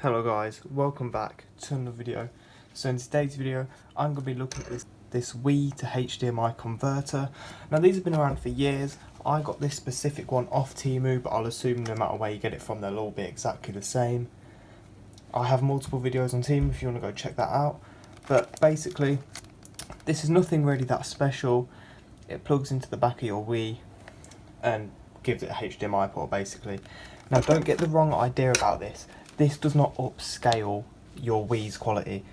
Hello guys, welcome back to another video. So in today's video I'm going to be looking at this Wii to HDMI converter. Now these have been around for years. I got this specific one off Hdmi, but I'll assume no matter where you get it from they'll all be exactly the same. I have multiple videos on Hdmi if you want to go check that out. But basically this is nothing really that special. It plugs into the back of your Wii and gives it a HDMI port basically. Now don't get the wrong idea about this. This does not upscale your Wii's quality.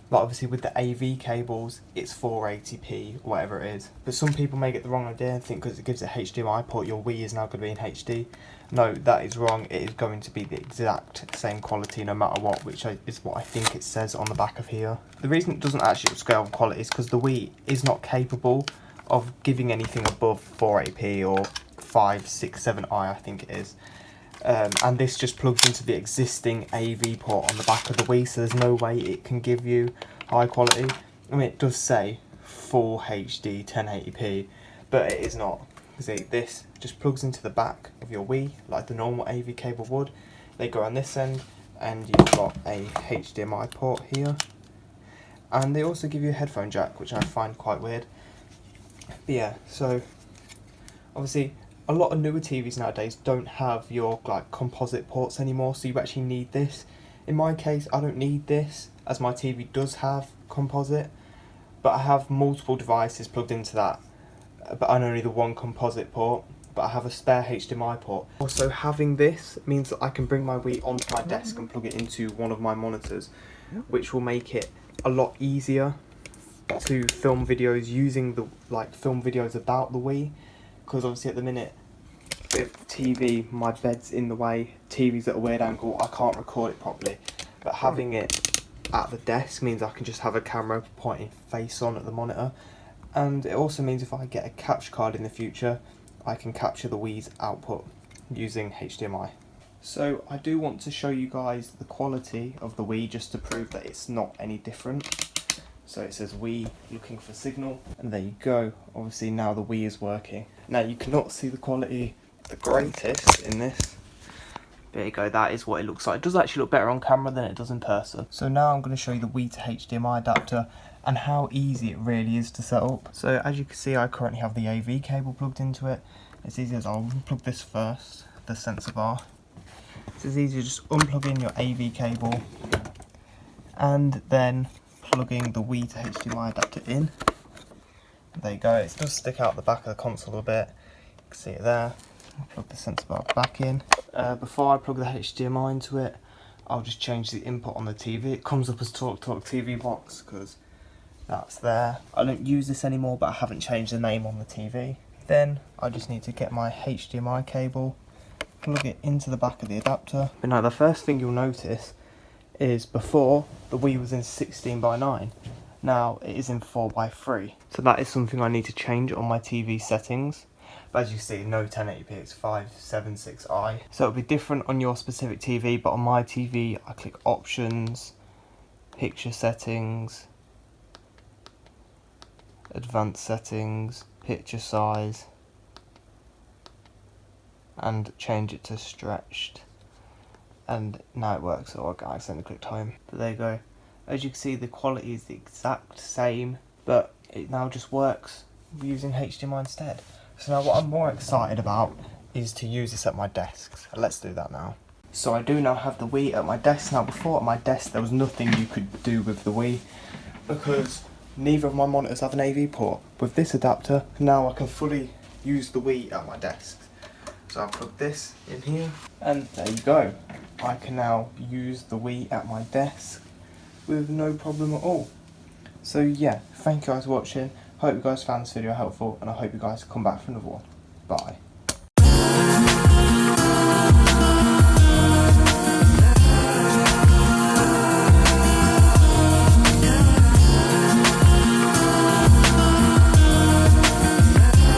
Like obviously with the AV cables, it's 480p, whatever it is. But some people may get the wrong idea and think because it gives it a HDMI port, your Wii is now going to be in HD. No, that is wrong. It is going to be the exact same quality no matter what, which is what I think it says on the back of here. The reason it doesn't actually upscale quality is because the Wii is not capable of giving anything above 480p or 567i, I think it is. And this just plugs into the existing AV port on the back of the Wii, so there's no way it can give you high quality. I mean, it does say full HD 1080p, but it is not. See, this just plugs into the back of your Wii like the normal AV cable would. They go on this end, and you've got a HDMI port here. And they also give you a headphone jack, which I find quite weird. But yeah, so obviously a lot of newer TVs nowadays don't have your like composite ports anymore, so you actually need this. In my case, I don't need this as my TV does have composite, but I have multiple devices plugged into that, but only the one composite port, but I have a spare HDMI port. Also, having this means that I can bring my Wii onto my desk and plug it into one of my monitors, which will make it a lot easier to film videos using the film videos about the Wii. Because obviously at the minute, with TV, my bed's in the way, TV's at a weird angle, I can't record it properly. But having it at the desk means I can just have a camera pointing face on at the monitor. And it also means if I get a capture card in the future, I can capture the Wii's output using HDMI. So I do want to show you guys the quality of the Wii just to prove that it's not any different. So it says Wii looking for signal, and there you go. Obviously now the Wii is working. Now you cannot see the quality the greatest in this. There you go, that is what it looks like. It does actually look better on camera than it does in person. So now I'm going to show you the Wii to HDMI adapter and how easy it really is to set up. So as you can see, I currently have the AV cable plugged into it. It's easy as I'll unplug this first, the sensor bar. It's as easy as just unplugging your AV cable and then plugging the Wii to HDMI adapter in. There you go, it does stick out the back of the console a bit. You can see it there. I'll plug the sensor bar back in. Before I plug the HDMI into it, I'll just change the input on the TV. It comes up as Talk TV box because that's there. I don't use this anymore, but I haven't changed the name on the TV. Then I just need to get my HDMI cable, plug it into the back of the adapter. But now the first thing you'll notice is before the Wii was in 16:9, now it is in 4:3. So that is something I need to change on my TV settings. But as you see, no 1080p, it's 576i. So it'll be different on your specific TV, but on my TV I click options, picture settings, advanced settings, picture size, and change it to stretched. And now it works, so I accidentally clicked home. But there you go. As you can see, the quality is the exact same, but it now just works using HDMI instead. So now what I'm more excited about is to use this at my desk. So let's do that now. So I do now have the Wii at my desk. Now before at my desk there was nothing you could do with the Wii because neither of my monitors have an AV port. With this adapter, now I can fully use the Wii at my desk. So I'll plug this in here, and there you go. I can now use the Wii at my desk with no problem at all. So yeah, thank you guys for watching. Hope you guys found this video helpful, and I hope you guys come back for another one. Bye.